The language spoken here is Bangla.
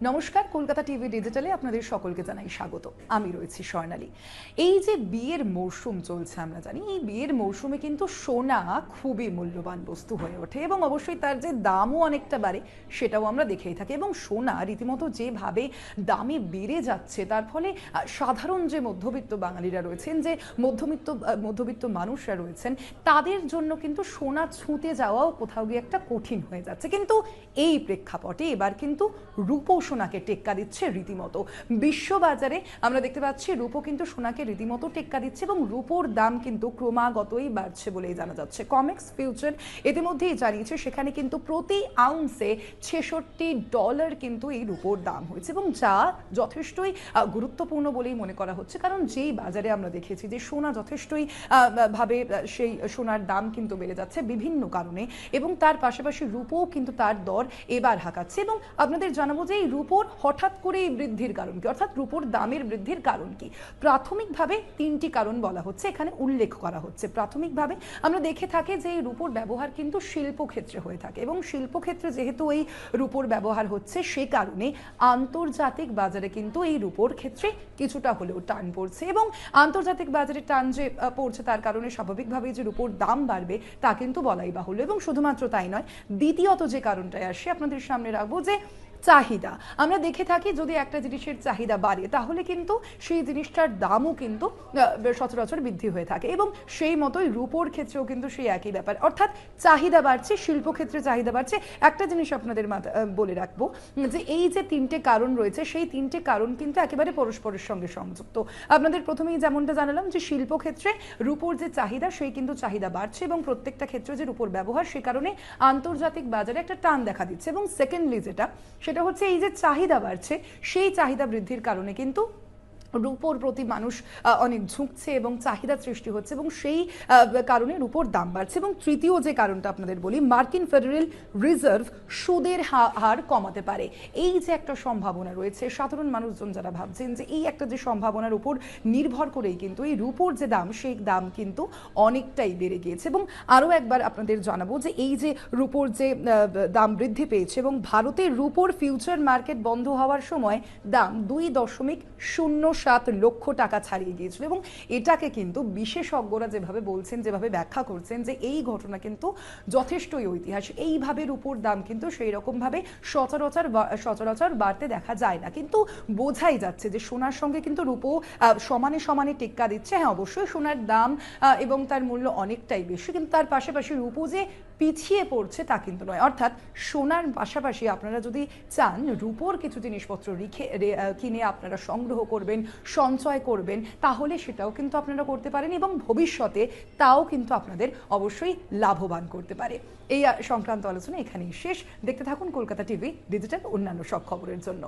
নমস্কার, কলকাতা টিভি ডিজিটালে আপনাদের সকলকে জানাই স্বাগত। আমি রয়েছি স্বর্ণালী। এই যে বিয়ের মরশুম চলছে, আমরা জানি এই বিয়ের মরশুমে কিন্তু সোনা খুবই মূল্যবান বস্তু হয়ে ওঠে এবং অবশ্যই তার যে দামও অনেকটা বাড়ে সেটাও আমরা দেখেই থাকি। এবং সোনা রীতিমতো যেভাবে দামে বেড়ে যাচ্ছে, তার ফলে সাধারণ যে মধ্যবিত্ত বাঙালিরা রয়েছেন, যে মধ্যবিত্ত মানুষরা রয়েছেন, তাদের জন্য কিন্তু সোনা ছুঁতে যাওয়াও কোথাও গিয়ে একটা কঠিন হয়ে যাচ্ছে। কিন্তু এই প্রেক্ষাপটে এবার কিন্তু রূপো সোনাকে টেক্কা দিচ্ছে রীতিমতো। বিশ্ববাজারে আমরা দেখতে পাচ্ছি রূপো কিন্তু সোনাকে রীতিমতো টেক্কা দিচ্ছে এবং রূপোর দাম কিন্তু ক্রমাগতই বাড়ছে বলেই জানা যাচ্ছে। কমেক্স ফিউচার ইতিমধ্যেই জানিয়েছে সেখানে কিন্তু প্রতি আউন্সে $66 কিন্তু এই রূপোর দাম হয়েছে এবং যা যথেষ্টই গুরুত্বপূর্ণ বলেই মনে করা হচ্ছে। কারণ যেই বাজারে আমরা দেখেছি যে সোনা যথেষ্টই ভাবে সেই সোনার দাম কিন্তু বেড়ে যাচ্ছে বিভিন্ন কারণে, এবং তার পাশাপাশি রূপোও কিন্তু তার দর এবার হাঁকাচ্ছে। এবং আপনাদের জানাবো যে রূপোর হঠাৎ করে এই বৃদ্ধির কারণ কি, অর্থাৎ রূপোর দামের বৃদ্ধির কারণ কি। প্রাথমিকভাবে তিনটি কারণ বলা হচ্ছে, এখানে উল্লেখ করা হচ্ছে। প্রাথমিকভাবে আমরা দেখে থাকি যে এই রূপোর ব্যবহার কিন্তু শিল্পক্ষেত্রে হয়ে থাকে এবং শিল্পক্ষেত্রে যেহেতু এই রূপোর ব্যবহার হচ্ছে, সে কারণে আন্তর্জাতিক বাজারে কিন্তু এই রূপোর ক্ষেত্রে কিছুটা হলেও টান পড়ছে। এবং আন্তর্জাতিক বাজারে টান যে পড়ছে তার কারণে স্বাভাবিকভাবেই যে রূপোর দাম বাড়বে তা কিন্তু বলাই বাহুল্য। এবং শুধুমাত্র তাই নয়, দ্বিতীয়ত যে কারণটায় আসে আপনাদের সামনে রাখবো, যে চাহিদা। আমরা দেখে থাকি যদি একটা জিনিসের চাহিদা বাড়ে তাহলে কিন্তু সেই জিনিসটার দামও কিন্তু সচরাচর বৃদ্ধি হয়ে থাকে এবং সেই মতোই রূপোর ক্ষেত্রেও কিন্তু সেই একই ব্যাপার, অর্থাৎ চাহিদা বাড়ছে, শিল্পক্ষেত্রে চাহিদা বাড়ছে। একটা জিনিস আপনাদের বলে রাখবো যে এই যে তিনটে কারণ রয়েছে, সেই তিনটে কারণ কিন্তু একেবারে পরস্পরের সঙ্গে সংযুক্ত। আপনাদের প্রথমেই যেমনটা জানালাম যে শিল্পক্ষেত্রে রূপোর যে চাহিদা, সেই কিন্তু চাহিদা বাড়ছে এবং প্রত্যেকটা ক্ষেত্রে যে রূপোর ব্যবহার, সে কারণে আন্তর্জাতিক বাজারে একটা টান দেখা দিচ্ছে। এবং সেকেন্ডলি সেটা হচ্ছে এই যে চাহিদা বাড়ছে, সেই চাহিদা বৃদ্ধির কারণে কিন্তু রূপোর প্রতি মানুষ অনেক ঝুঁকছে এবং চাহিদা সৃষ্টি হচ্ছে এবং সেই কারণে রূপোর দাম বাড়ছে। এবং তৃতীয় যে কারণটা আপনাদের বলি, মার্কিন ফেডারেল রিজার্ভ সুদের হার কমাতে পারে। এই যে একটা সম্ভাবনা রয়েছে, সাধারণ মানুষজন যারা ভাবছেন যে এই একটা যে সম্ভাবনার উপর নির্ভর করেই কিন্তু এই রূপোর যে দাম, সেই দাম কিন্তু অনেকটাই বেড়ে গিয়েছে। এবং আরও একবার আপনাদের জানাবো যে এই যে রূপোর যে দাম বৃদ্ধি পেয়েছে এবং ভারতের রূপোর ফিউচার মার্কেট বন্ধ হওয়ার সময় দাম 2.07 লক্ষ টাকা ছাড়িয়ে গিয়েছিল। এবং এটাকে কিন্তু বিশেষজ্ঞরা যেভাবে বলছেন, যেভাবে ব্যাখ্যা করছেন, যে এই ঘটনা কিন্তু যথেষ্টই ঐতিহাসিক। এইভাবে রূপোর দাম কিন্তু সেই রকমভাবে সচরাচর বাড়তে দেখা যায় না, কিন্তু বোঝাই যাচ্ছে যে সোনার সঙ্গে কিন্তু রূপো সমানে সমানে টেক্কা দিচ্ছে। হ্যাঁ, অবশ্যই সোনার দাম এবং তার মূল্য অনেকটাই বেশি, কিন্তু তার পাশাপাশি রূপো যে পিছিয়ে পড়ছে তা কিন্তু নয়। অর্থাৎ সোনার পাশাপাশি আপনারা যদি চান রূপোর কিছু জিনিসপত্র কিনে আপনারা সংগ্রহ করবেন, সঞ্চয় করবেন, তাহলে সেটাও কিন্তু আপনারা করতে পারেন এবং ভবিষ্যতে তাও কিন্তু আপনাদের অবশ্যই লাভবান করতে পারে। এই সংক্রান্ত আলোচনা এখানেই শেষ। দেখতে থাকুন কলকাতা টিভি ডিজিটাল অন্যান্য সব খবরের জন্য।